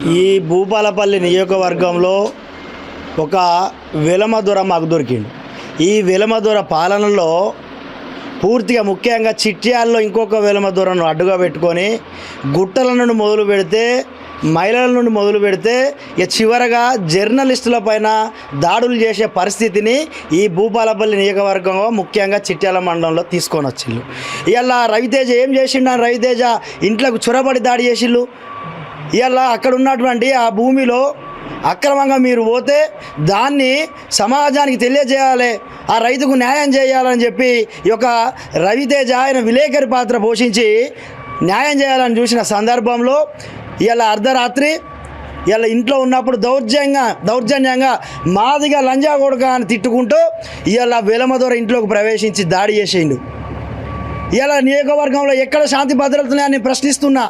ఈ భూపాలపల్లి నియోజకవర్గంలో ఒక వెలమదొర మాకు దొరికిండు. ఈ వెలమదొర పాలనలో పూర్తిగా ముఖ్యంగా చిట్యాల్లో ఇంకొక వెలమదొరను అడ్డుగా పెట్టుకొని గుట్టల నుండి మొదలు పెడితే మహిళల నుండి మొదలు పెడితే ఇక చివరగా జర్నలిస్టుల పైన దాడులు చేసే పరిస్థితిని ఈ భూపాలపల్లి నియోజకవర్గంలో ముఖ్యంగా చిట్యాల మండలంలో తీసుకొని వచ్చిళ్ళు. ఇవాళ రవితేజ ఏం చేసిండు? రవితేజ ఇంట్లోకి చొరబడి దాడి చేసిళ్ళు. ఇవాళ అక్కడ ఉన్నటువంటి ఆ భూమిలో అక్రమంగా మీరు పోతే దాన్ని సమాజానికి తెలియజేయాలి, ఆ రైతుకు న్యాయం చేయాలని చెప్పి ఈ యొక్క రవితేజ ఆయన విలేకరి పాత్ర పోషించి న్యాయం చేయాలని చూసిన సందర్భంలో ఇవాళ అర్ధరాత్రి ఇలా ఇంట్లో ఉన్నప్పుడు దౌర్జన్యంగా మాదిగా లంజా కొడుక అని తిట్టుకుంటూ ఇవాళ వెలమదొర ఇంట్లోకి ప్రవేశించి దాడి చేసిండు. ఇలా నియోజకవర్గంలో ఎక్కడ శాంతి భద్రతని నేను ప్రశ్నిస్తున్నా.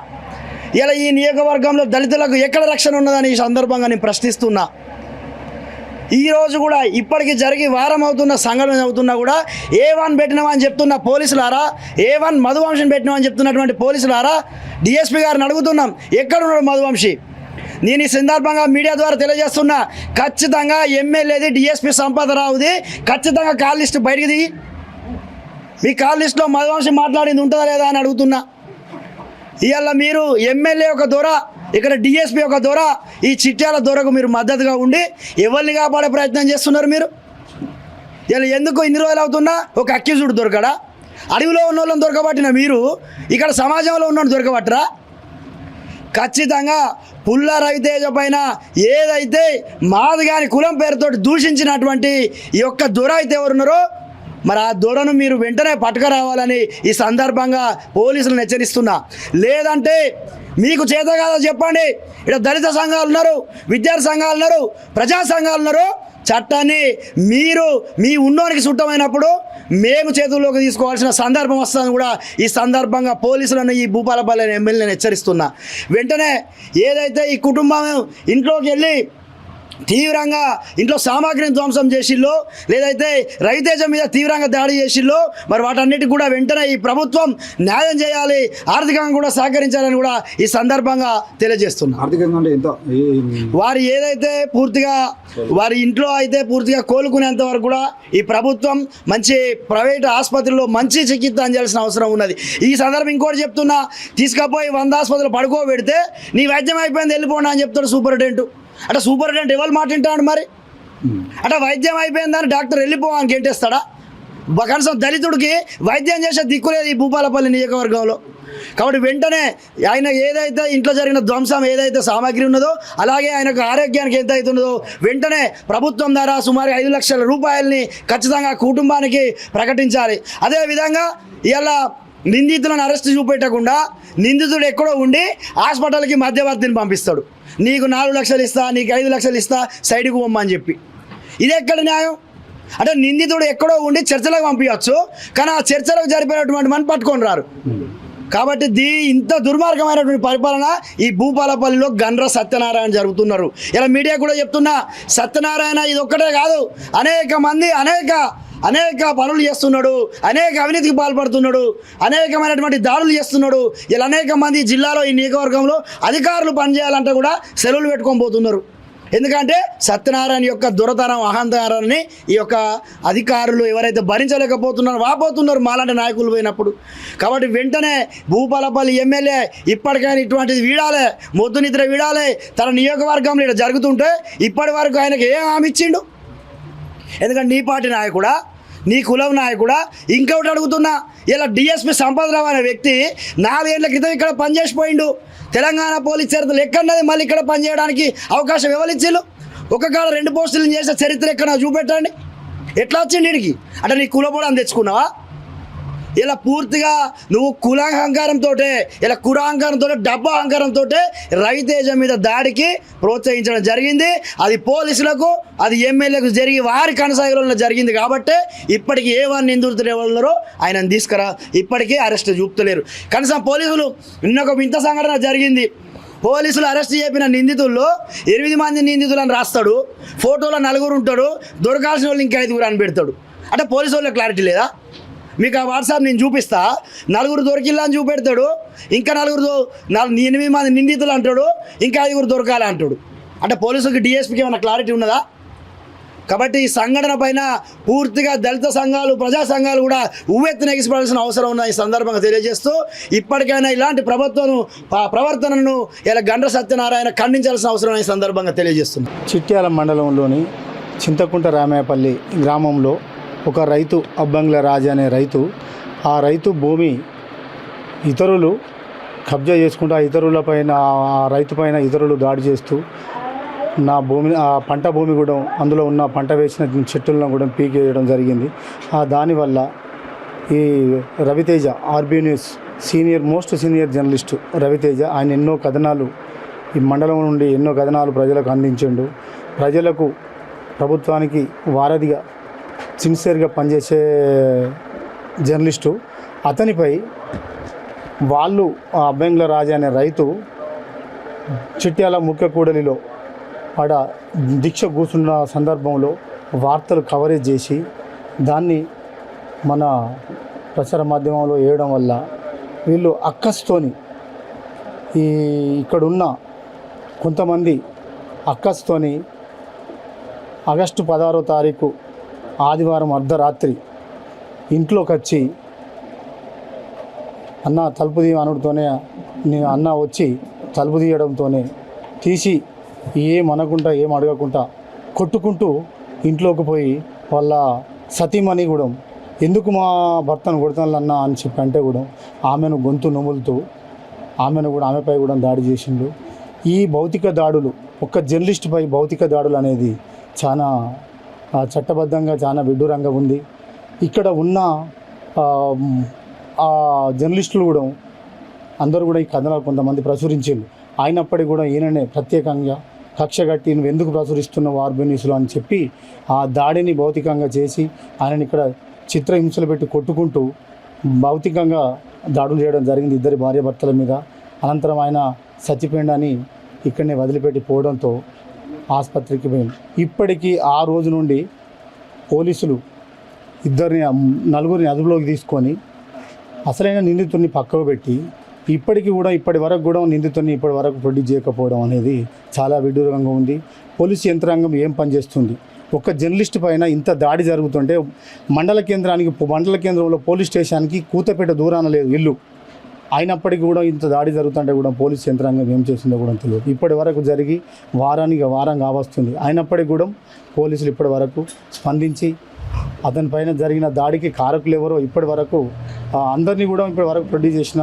ఇలా ఈ నియోజకవర్గంలో దళితులకు ఎక్కడ రక్షణ ఉన్నదని ఈ సందర్భంగా నేను ప్రశ్నిస్తున్నా. ఈరోజు కూడా ఇప్పటికి జరిగి వారం అవుతున్న సంఘటన అవుతున్నా కూడా A1 పెట్టినామని చెప్తున్న పోలీసులారా, A1 మధువంశిని పెట్టినామని చెప్తున్నటువంటి పోలీసులారా, డిఎస్పీ గారిని అడుగుతున్నాం, ఎక్కడున్నాడు మధువంశి? నేను ఈ సందర్భంగా మీడియా ద్వారా తెలియజేస్తున్నా, ఖచ్చితంగా ఎమ్మెల్యేది డిఎస్పీ సంపతరావుది ఖచ్చితంగా కాల్ లిస్టు బయటికి దిగి మీ కాల్ లిస్టులో మధువంశి మాట్లాడింది ఉంటుందా లేదా అని అడుగుతున్నా. ఇవాళ మీరు ఎమ్మెల్యే ఒక దొర, ఇక్కడ డిఎస్పీ ఒక దొర, ఈ చిట్యాల దొరకు మీరు మద్దతుగా ఉండి ఎవరిని కాపాడే ప్రయత్నం చేస్తున్నారు మీరు. ఇలా ఎందుకు ఇన్ని రోజులు అవుతున్నా ఒక అక్యూజ్డ్ దొరకడా? అడవిలో ఉన్న వాళ్ళని దొరకబట్టిన మీరు ఇక్కడ సమాజంలో ఉన్న దొరకబట్టరా? ఖచ్చితంగా పుల్ల రవితేజ పైన ఏదైతే మాదిగాని కులం పేరుతో దూషించినటువంటి ఈ యొక్క దొర అయితే ఎవరున్నారో మరి ఆ దొరను మీరు వెంటనే పట్టుకురావాలని ఈ సందర్భంగా పోలీసులను హెచ్చరిస్తున్నా. లేదంటే మీకు చేత కాదో చెప్పండి, ఇక్కడ దళిత సంఘాలు ఉన్నారు, విద్యార్థి సంఘాలు ఉన్నారు, ప్రజా సంఘాలు ఉన్నారు, చట్టాన్ని మీరు మీ ఉన్నోనికి చుట్టమైనప్పుడు మేము చేతుల్లోకి తీసుకోవాల్సిన సందర్భం వస్తుందని కూడా ఈ సందర్భంగా పోలీసులను ఈ భూపాలపల్లి ఎమ్మెల్యేని హెచ్చరిస్తున్నా. వెంటనే ఏదైతే ఈ కుటుంబం ఇంట్లోకి వెళ్ళి తీవ్రంగా ఇంట్లో సామాగ్రిని ధ్వంసం చేసిల్లో, లేదైతే రవితేజ మీద తీవ్రంగా దాడి చేసిల్లో, మరి వాటన్నిటికి కూడా వెంటనే ఈ ప్రభుత్వం న్యాయం చేయాలి, ఆర్థికంగా కూడా సహకరించాలని కూడా ఈ సందర్భంగా తెలియజేస్తున్నా. వారు ఏదైతే పూర్తిగా వారి ఇంట్లో అయితే పూర్తిగా కోలుకునేంత వరకు కూడా ఈ ప్రభుత్వం మంచి ప్రైవేట్ ఆసుపత్రిలో మంచి చికిత్స అందాల్సిన అవసరం ఉన్నది. ఈ సందర్భం ఇంకోటి చెప్తున్నా, తీసుకపోయి 100 ఆసుపత్రులు పడుకోబెడితే నీ వైద్యం అయిపోయింది వెళ్ళిపోండి అని చెప్తాడు సూపరింటెండెంట్. అంటే సూపరింటెండెంట్ ఎవరు మాట వింటాడు మరి? అంటే వైద్యం అయిపోయిందని డాక్టర్ వెళ్ళిపోవాలని గెంటేస్తాడా? కనీసం దళితుడికి వైద్యం చేసే దిక్కులేదు ఈ భూపాలపల్లి నియోజకవర్గంలో. కాబట్టి వెంటనే ఆయన ఏదైతే ఇంట్లో జరిగిన ధ్వంసం ఏదైతే సామాగ్రి ఉన్నదో, అలాగే ఆయనకు ఆరోగ్యానికి ఎంత అవుతున్నదో వెంటనే ప్రభుత్వం ద్వారా సుమారు 5 లక్షల రూపాయలని ఖచ్చితంగా కుటుంబానికి ప్రకటించాలి. అదేవిధంగా ఇలా నిందితులను అరెస్ట్ చూపెట్టకుండా నిందితుడు ఎక్కడో ఉండి హాస్పిటల్కి మధ్యవర్తిని పంపిస్తాడు. నీకు 4 లక్షలు ఇస్తా, నీకు 5 లక్షలు ఇస్తా, సైడ్కి పోమ్మని చెప్పి. ఇది ఎక్కడ న్యాయం? అంటే నిందితుడు ఎక్కడో ఉండి చర్చలకు పంపించవచ్చు, కానీ ఆ చర్చలకు జరిపినటువంటి మనం పట్టుకొని రారు. కాబట్టి ఇంత దుర్మార్గమైనటువంటి పరిపాలన ఈ భూపాలపల్లిలో గండ్ర సత్యనారాయణ జరుగుతున్నారు. ఇలా మీడియా కూడా చెప్తున్నా, సత్యనారాయణ ఇది ఒక్కటే కాదు, అనేక మంది అనేక పనులు చేస్తున్నాడు, అనేక అవినీతికి పాల్పడుతున్నాడు, అనేకమైనటువంటి దాడులు చేస్తున్నాడు. ఇలా అనేక మంది జిల్లాలో ఈ నియోజకవర్గంలో అధికారులు పనిచేయాలంటే కూడా సెలవులు పెట్టుకొని పోతున్నారు. ఎందుకంటే సత్యనారాయణ యొక్క దురతనం అహంకారాన్ని ఈ యొక్క అధికారులు ఎవరైతే భరించలేకపోతున్నారో వాపోతున్నారు మాలాంటి నాయకులు పోయినప్పుడు. కాబట్టి వెంటనే భూపాలపల్లి ఎమ్మెల్యే ఇప్పటికైనా ఇటువంటిది వీడాలి, మొద్దు నిద్ర వీడాలి. తన నియోజకవర్గంలో ఇక్కడ జరుగుతుంటే ఇప్పటి వరకు ఆయనకు ఏం హామీ ఇచ్చిండు? ఎందుకంటే నీ పార్టీ నాయకుడా, నీ కులం నాయకుడా? ఇంకొకటి అడుగుతున్నా, ఇలా డిఎస్పీ సంపతరావు అనే వ్యక్తి 4 ఏళ్ల క్రితం ఇక్కడ పనిచేసిపోయిండు. తెలంగాణ పోలీస్ చరిత్రలు ఎక్కడన్నది మళ్ళీ ఇక్కడ పనిచేయడానికి అవకాశం ఎవరిచ్చిళ్ళు? ఒక కాడ 2 పోస్టులు చేసే చరిత్ర ఎక్కడ చూపెట్టండి. ఎట్లా వచ్చింది వీడికి? అంటే నీ కులబోడం తెచ్చుకున్నావా? ఇలా పూర్తిగా నువ్వు కులాహంకారంతో, ఇలా కులాహంకారంతో, డబ్బా అహంకారంతో రవితేజ మీద దాడికి ప్రోత్సహించడం జరిగింది. అది పోలీసులకు, అది ఎమ్మెల్యేలకు జరిగి వారి కొనసాగంలో జరిగింది. కాబట్టి ఇప్పటికీ A1 నిందితులు ఎవరున్నారో ఆయనను తీసుకురా, ఇప్పటికీ అరెస్ట్ చూపుతలేరు. కనీసం పోలీసులు నిన్నొక వింత సంఘటన జరిగింది. పోలీసులు అరెస్ట్ చేపిన నిందితుల్లో 8 మంది నిందితులను రాస్తాడు, ఫోటోలో 4 ఉంటాడు, దొరకాల్సిన వాళ్ళు ఇంకా 5 అని పెడతాడు. అంటే పోలీసు వాళ్ళకి క్లారిటీ లేదా? మీకు ఆ వాట్సాప్ నేను చూపిస్తా. నలుగురు దొరికిల్లా అని చూపెడతాడు, ఇంకా 8 మంది నిందితులు అంటాడు, ఇంకా 5 దొరకాలి అంటాడు. అంటే పోలీసులకు డిఎస్పీకి ఏమైనా క్లారిటీ ఉన్నదా? కాబట్టి ఈ సంఘటన పైన పూర్తిగా దళిత సంఘాలు, ప్రజా సంఘాలు కూడా ఉవ్వెత్తున ఎగిసిపడాల్సిన అవసరం ఉన్న ఈ సందర్భంగా తెలియజేస్తూ, ఇప్పటికైనా ఇలాంటి ప్రవర్తనను ఇలా గండ్ర సత్యనారాయణ ఖండించాల్సిన అవసరం ఈ సందర్భంగా తెలియజేస్తుంది. చిట్యాల మండలంలోని చింతకుంట రామేపల్లి గ్రామంలో ఒక రైతు అబ్బంగ్ల రాజు అనే రైతు, ఆ రైతు భూమి ఇతరులు కబ్జా చేసుకుంటూ ఆ ఇతరులపైన, ఆ రైతు పైన ఇతరులు దాడి చేస్తూ నా భూమి, ఆ పంట భూమి కూడా, అందులో ఉన్న పంట వేసిన చెట్టులను కూడా పీకేయడం జరిగింది. దానివల్ల ఈ Raviteja, R B news most senior journalist Raviteja, ఆయన ఎన్నో కథనాలు ఈ మండలం నుండి ఎన్నో కథనాలు ప్రజలకు అందించిండు. ప్రజలకు, ప్రభుత్వానికి వారధిగా సిన్సియర్గా పనిచేసే జర్నలిస్టు. అతనిపై వాళ్ళు, ఆ అబ్బంగ్ల రాజు అనే రైతు చిట్యాల ముఖ్య కూడలిలో ఆడ దీక్ష కూర్చున్న సందర్భంలో వార్తలు కవరేజ్ చేసి దాన్ని మన ప్రచార మాధ్యమంలో వేయడం వల్ల వీళ్ళు అక్కస్తోని, ఇక్కడున్న కొంతమంది అక్కస్తోని ఆగస్టు 16వ తారీఖు ఆదివారం అర్ధరాత్రి ఇంట్లోకి వచ్చి అన్న తలుపు తీయనుడితోనే, అన్న వచ్చి తలుపు తీయడంతోనే తీసి ఏం అనకుండా, ఏం అడగకుండా కొట్టుకుంటూ ఇంట్లోకి పోయి వాళ్ళ సతీమణి కూడా, ఎందుకు మా భర్తను కొడతానన్నా అని చెప్పి అంటే కూడా ఆమెను గొంతు నములుతూ ఆమెపై కూడా దాడి చేసిండు. ఈ భౌతిక దాడులు, ఒక్క జర్నలిస్టుపై భౌతిక దాడులు అనేది చాలా చట్టబద్ధంగా చాలా విడ్డూరంగా ఉంది. ఇక్కడ ఉన్న ఆ జర్నలిస్టులు కూడా అందరూ కూడా ఈ కథనాలు కొంతమంది ప్రచురించారు. అయినప్పటికీ కూడా ఈయననే ప్రత్యేకంగా కక్ష కట్టి, నువ్వు ఎందుకు ప్రచురిస్తున్నావు ఆర్బీ న్యూస్లో అని చెప్పి ఆ దాడిని భౌతికంగా చేసి ఆయనని ఇక్కడ చిత్రహింసలు పెట్టి కొట్టుకుంటూ భౌతికంగా దాడులు చేయడం జరిగింది ఇద్దరి భార్యాభర్తల మీద. అనంతరం ఆయన చచ్చిపోయిండని ఇక్కడనే వదిలిపెట్టి పోవడంతో ఆసుపత్రికి పోయింది. ఇప్పటికీ ఆ రోజు నుండి పోలీసులు నలుగురిని అదుపులోకి తీసుకొని అసలైన నిందితుడిని పక్కకు పెట్టి ఇప్పటి వరకు కూడా నిందితుడిని ఇప్పటి వరకు ప్రొడ్యూస్ చేయకపోవడం అనేది చాలా విడ్డూరంగా ఉంది. పోలీసు యంత్రాంగం ఏం పనిచేస్తుంది? ఒక జర్నలిస్ట్ పైన ఇంత దాడి జరుగుతుంటే మండల కేంద్రంలో పోలీస్ స్టేషన్కి కూతపేట దూరాన లేదు ఇల్లు, అయినప్పటికీ కూడా ఇంత దాడి జరుగుతుంటే కూడా పోలీస్ యంత్రాంగం ఏం చేస్తుందో కూడా తెలియదు. ఇప్పటి వరకు జరిగి వారం కావస్తుంది, అయినప్పటికీ కూడా పోలీసులు ఇప్పటి వరకు స్పందించి అతని పైన జరిగిన దాడికి కారకులు ఎవరో ఇప్పటి వరకు అందరినీ కూడా ఇప్పటి వరకు ప్రొడ్యూస్ చేసిన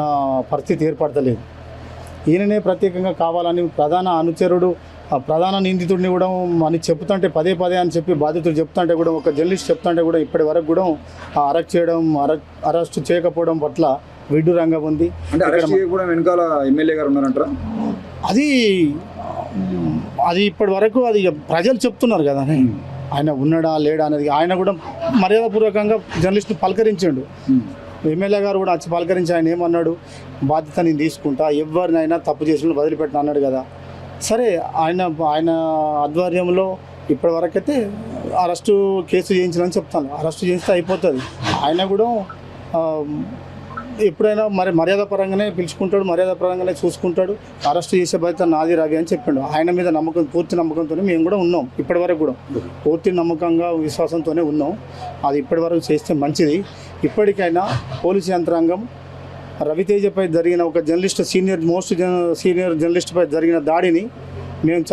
పరిస్థితి ఏర్పడతలేదు. ఈయననే ప్రత్యేకంగా కావాలని ప్రధాన నిందితుడిని కూడా అని చెప్తుంటే పదే అని చెప్పి బాధితులు చెప్తుంటే కూడా, ఒక జర్నలిస్ట్ చెప్తుంటే కూడా ఇప్పటి వరకు కూడా అరెస్ట్ చేయకపోవడం పట్ల విడ్డూరంగా ఉంది. అంటే వెనకాల ఎమ్మెల్యే గారు ఉన్నారంటారా? అది ఇప్పటి వరకు అది ప్రజలు చెప్తున్నారు కదా, ఆయన ఉన్నాడా లేడా అనేది. ఆయన కూడా మర్యాదపూర్వకంగా జర్నలిస్ట్ని పలకరించాడు. ఎమ్మెల్యే గారు కూడా వచ్చి పలకరించి ఆయన ఏమన్నాడు, బాధ్యత నేను తీసుకుంటా, ఎవరినైనా తప్పు చేసిన వదిలిపెట్టిన అన్నాడు కదా. సరే, ఆయన ఆధ్వర్యంలో ఇప్పటి వరకైతే అరెస్టు కేసు చేయించాలని చెప్తాను. అరెస్టు చేస్తే అయిపోతుంది. ఆయన కూడా ఎప్పుడైనా మర్యాద పరంగానే పిలుచుకుంటాడు, మర్యాద పరంగానే చూసుకుంటాడు. అరెస్ట్ చేసే బాధ్యత నాది రవి అని చెప్పాడు. ఆయన మీద పూర్తి నమ్మకంతోనే మేము కూడా ఉన్నాం. ఇప్పటివరకు కూడా పూర్తి నమ్మకంగా, విశ్వాసంతోనే ఉన్నాం. అది ఇప్పటివరకు చేస్తే మంచిది. ఇప్పటికైనా పోలీసు యంత్రాంగం రవితేజపై జరిగిన ఒక జర్నలిస్ట్, మోస్ట్ సీనియర్ జర్నలిస్ట్పై జరిగిన దాడిని మేము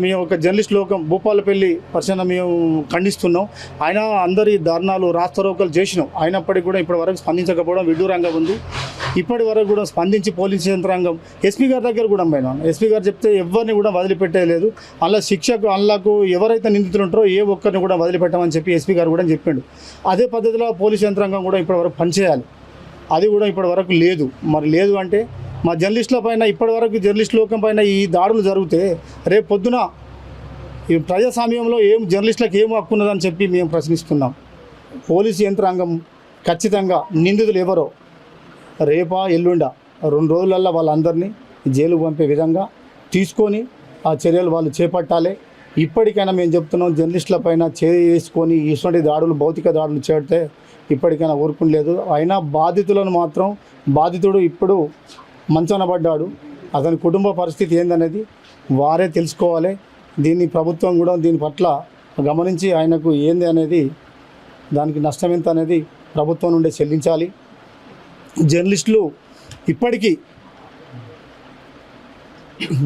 మేము ఒక జర్నలిస్ట్ లోకం భూపాలపల్లి పరిశీలన మేము ఖండిస్తున్నాం. ఆయన అందరి ధర్నాలు, రాస్తారోకలు చేసినాం. అయినప్పటికీ కూడా ఇప్పటి వరకు స్పందించకపోవడం విడ్డూరంగా ఉంది. ఇప్పటి వరకు కూడా స్పందించి పోలీసు యంత్రాంగం ఎస్పీ గారి దగ్గర కూడా పోయినాం. ఎస్పీ గారు చెప్తే ఎవరిని కూడా వదిలిపెట్టలేదు. అందులోకి ఎవరైతే నిందితులు ఉంటారో ఏ ఒక్కరిని కూడా వదిలిపెట్టమని చెప్పి ఎస్పీ గారు కూడా చెప్పిండు. అదే పద్ధతిలో పోలీసు యంత్రాంగం కూడా ఇప్పటి వరకు పనిచేయాలి. అది కూడా ఇప్పటి వరకు లేదు. లేదు అంటే మా జర్నలిస్టుల పైన ఇప్పటివరకు జర్నలిస్ట్ లోకం పైన ఈ దాడులు జరిగితే రేపు పొద్దున ఈ ప్రజాస్వామ్యంలో జర్నలిస్టులకు ఏం హక్కు ఉన్నదని చెప్పి మేము ప్రశ్నిస్తున్నాం. పోలీసు యంత్రాంగం ఖచ్చితంగా నిందితులు ఎవరో రేపా ఎల్లుండా 2 రోజులల్లో వాళ్ళందరినీ జైలుకు పంపే విధంగా తీసుకొని ఆ చర్యలు వాళ్ళు చేపట్టాలి. ఇప్పటికైనా మేము చెప్తున్నాం, జర్నలిస్టుల పైన చేసుకొని ఇటువంటి దాడులు, భౌతిక దాడులు చేస్తే ఇప్పటికైనా ఊరుకుండలేదు. అయినా బాధితులను మాత్రం, బాధితుడు ఇప్పుడు మంచాన పడ్డాడు, అతని కుటుంబ పరిస్థితి ఏందనేది వారే తెలుసుకోవాలి. దీన్ని ప్రభుత్వం కూడా దీని పట్ల గమనించి ఆయనకు ఏంది అనేది, దానికి నష్టం ఎంత అనేది ప్రభుత్వం నుండి చెల్లించాలి. జర్నలిస్టులు ఇప్పటికీ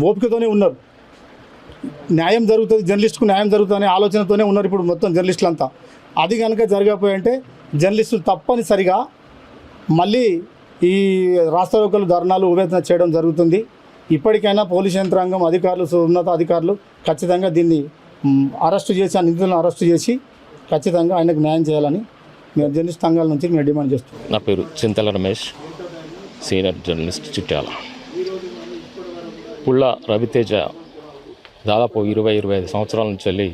ఓపికతోనే ఉన్నారు. న్యాయం జరుగుతుంది, జర్నలిస్టుకు న్యాయం జరుగుతుందనే ఆలోచనతోనే ఉన్నారు ఇప్పుడు మొత్తం జర్నలిస్టులంతా. అది కనుక జరగకపోయింటే జర్నలిస్టులు తప్పనిసరిగా మళ్ళీ ఈ రాస్తారోకలు, ధర్నాలు, ఉవేదన చేయడం జరుగుతుంది. ఇప్పటికైనా పోలీస్ యంత్రాంగం అధికారులు, ఉన్నత అధికారులు ఖచ్చితంగా దీన్ని అరెస్టు చేసి, ఆ నిందితులను అరెస్టు చేసి ఖచ్చితంగా ఆయనకు న్యాయం చేయాలని మేము జర్నలిస్ట్ సంఘాల నుంచి మేము డిమాండ్ చేస్తున్నాం. నా పేరు చింతల రమేష్, సీనియర్ జర్నలిస్ట్, చిట్యాల. పుల్ల రవితేజ దాదాపు 20-25 సంవత్సరాల నుంచి వెళ్ళి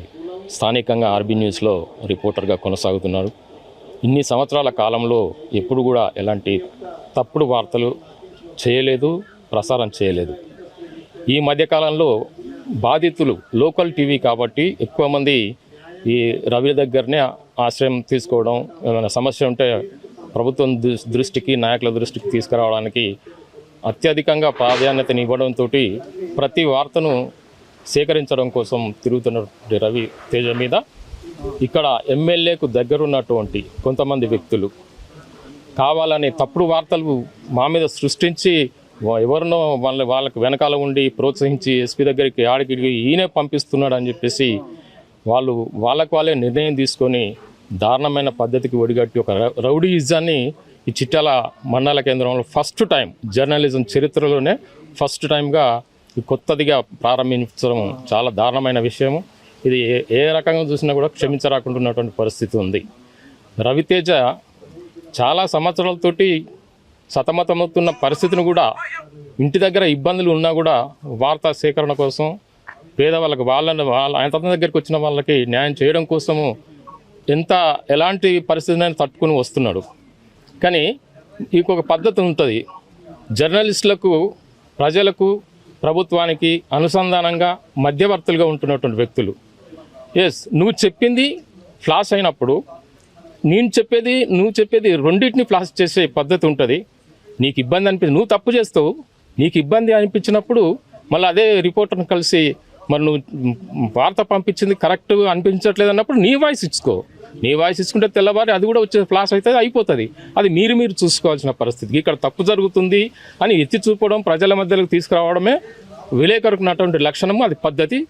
స్థానికంగా ఆర్బీ న్యూస్లో రిపోర్టర్గా కొనసాగుతున్నాడు. ఇన్ని సంవత్సరాల కాలంలో ఎప్పుడు కూడా ఎలాంటి తప్పుడు వార్తలు చేయలేదు, ప్రసారం చేయలేదు. ఈ మధ్యకాలంలో బాధితులు లోకల్ టీవీ కాబట్టి ఎక్కువ మంది ఈ రవి దగ్గరనే ఆశ్రయం తీసుకోవడం, ఏమైనా సమస్య ఉంటే ప్రభుత్వం దృష్టికి, నాయకుల దృష్టికి తీసుకురావడానికి అత్యధికంగా ప్రాధాన్యతనివ్వడంతో ప్రతి వార్తను సేకరించడం కోసం తిరుగుతున్న రవి తేజ మీద ఇక్కడ ఎమ్మెల్యేకు దగ్గరున్నటువంటి కొంతమంది వ్యక్తులు కావాలని తప్పుడు వార్తలు మా మీద సృష్టించి ఎవరినో వాళ్ళకి వెనకాల ఉండి ప్రోత్సహించి ఎస్పీ దగ్గరికి ఆడికి ఈయనే పంపిస్తున్నాడు అని చెప్పేసి వాళ్ళే నిర్ణయం తీసుకొని దారుణమైన పద్ధతికి ఒడిగట్టి ఒక రౌడీయిజాన్ని ఈ చిట్యాల మండల కేంద్రంలో ఫస్ట్ టైం జర్నలిజం చరిత్రలోనే ఫస్ట్ టైంగా కొత్తదిగా ప్రారంభించడం చాలా దారుణమైన విషయము. ఇది ఏ రకంగా చూసినా కూడా క్షమించరాకుంటున్నటువంటి పరిస్థితి ఉంది. రవితేజ చాలా సంవత్సరాలతోటి సతమతమవుతున్న పరిస్థితిని కూడా, ఇంటి దగ్గర ఇబ్బందులు ఉన్నా కూడా వార్తా సేకరణ కోసం పేదవాళ్ళకి ఆయన తన దగ్గరికి వచ్చిన వాళ్ళకి న్యాయం చేయడం కోసము ఎలాంటి పరిస్థితిని తట్టుకుని వస్తున్నాడు. కానీ ఇంకొక పద్ధతి ఉంటుంది. జర్నలిస్టులకు, ప్రజలకు, ప్రభుత్వానికి అనుసంధానంగా మధ్యవర్తులుగా ఉంటున్నటువంటి వ్యక్తులు. నువ్వు చెప్పింది ఫ్లాష్ అయినప్పుడు నువ్వు చెప్పేది రెండింటిని ఫ్లాష్ చేసే పద్ధతి ఉంటుంది. నీకు ఇబ్బంది నువ్వు తప్పు చేస్తావు, నీకు ఇబ్బంది అనిపించినప్పుడు మళ్ళీ అదే రిపోర్టర్ని కలిసి మరి నువ్వు వార్త పంపించింది కరెక్ట్ అనిపించట్లేదు అన్నప్పుడు నీ వాయిస్ ఇచ్చుకో. నీ వాయిస్ ఇచ్చుకుంటే తెల్లవారి అది కూడా వచ్చే ఫ్లాష్ అవుతుంది, అయిపోతుంది. అది మీరు చూసుకోవాల్సిన పరిస్థితి. ఇక్కడ తప్పు జరుగుతుంది అని ఎత్తి చూపడం, ప్రజల మధ్యలోకి తీసుకురావడమే విలేకరుకు ఉన్నటువంటి లక్షణము, అది పద్ధతి,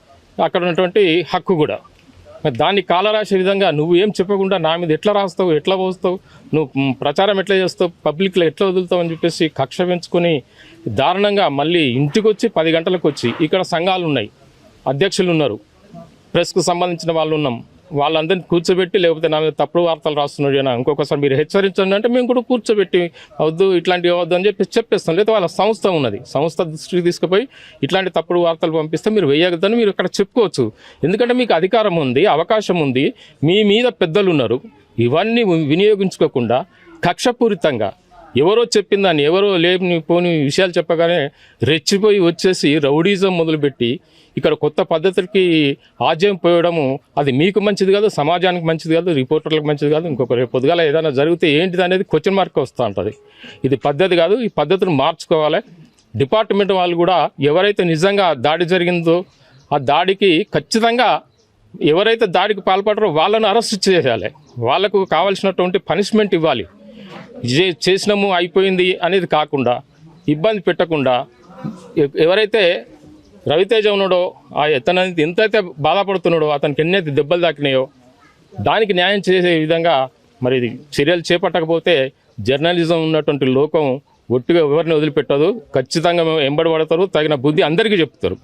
అక్కడ ఉన్నటువంటి హక్కు కూడా. దాన్ని కాలరాసే విధంగా నువ్వు ఏం చెప్పకుండా నా మీద ఎట్లా రాస్తావు, ఎట్లా పోస్తావు, నువ్వు ప్రచారం ఎట్లా చేస్తావు, పబ్లిక్లో ఎట్లా వదులుతావు అని చెప్పేసి కక్ష పెంచుకొని దారుణంగా మళ్ళీ ఇంటికి వచ్చి 10 గంటలకు వచ్చి ఇక్కడ సంఘాలు ఉన్నాయి, అధ్యక్షులు ఉన్నారు, ప్రెస్కు సంబంధించిన వాళ్ళు ఉన్నాం, వాళ్ళందరినీ కూర్చోబెట్టి లేకపోతే నా మీద తప్పుడు వార్తలు రాస్తున్నాడు అని ఇంకొకసారి మీరు హెచ్చరించండి అంటే మేము కూడా కూర్చోబెట్టి వద్దు, ఇట్లాంటివి వద్దు అని చెప్పేస్తాం. లేదా వాళ్ళ సంస్థ ఉన్నది, సంస్థ దృష్టికి తీసుకుపోయి ఇట్లాంటి తప్పుడు వార్తలు పంపిస్తే మీరు వేయగలని మీరు ఇక్కడ చెప్పుకోవచ్చు. ఎందుకంటే మీకు అధికారం ఉంది, అవకాశం ఉంది, మీ మీద పెద్దలు ఉన్నారు. ఇవన్నీ వినియోగించుకోకుండా కక్షపూరితంగా ఎవరో చెప్పిందని, ఎవరో లేని పోని విషయాలు చెప్పగానే రెచ్చిపోయి వచ్చేసి రౌడీజం మొదలుపెట్టి ఇక్కడ కొత్త పద్ధతులకి ఆజ్యం పోయడము, అది మీకు మంచిది కాదు, సమాజానికి మంచిది కాదు, రిపోర్టర్లకు మంచిది కాదు. ఇంకొక రేపు పొద్దుగాల ఏదైనా జరిగితే ఏంటిది అనేది క్వశ్చన్ మార్క్ వస్తూ ఉంటుంది. ఇది పద్ధతి కాదు. ఈ పద్ధతిని మార్చుకోవాలి. డిపార్ట్మెంట్ వాళ్ళు కూడా ఎవరైతే నిజంగా దాడి జరిగిందో ఆ దాడికి ఖచ్చితంగా ఎవరైతే దాడికి పాల్పడరో వాళ్ళను అరెస్ట్ చేయాలి, వాళ్ళకు కావాల్సినటువంటి పనిష్మెంట్ ఇవ్వాలి. చేసినాము అయిపోయింది అనేది కాకుండా ఇబ్బంది పెట్టకుండా ఎవరైతే రవితేజ ఉన్నాడో అతనికి ఎంతైతే బాధపడుతున్నాడో, అతనికి ఎన్నైతే దెబ్బలు తాకినాయో దానికి న్యాయం చేసే విధంగా మరి చర్యలు చేపట్టకపోతే జర్నలిజం ఉన్నటువంటి లోకం ఒట్టిగా ఎవరిని వదిలిపెట్టదు. ఖచ్చితంగా ఎంబడి పడతారు. తగిన బుద్ధి అందరికీ చెప్తారు.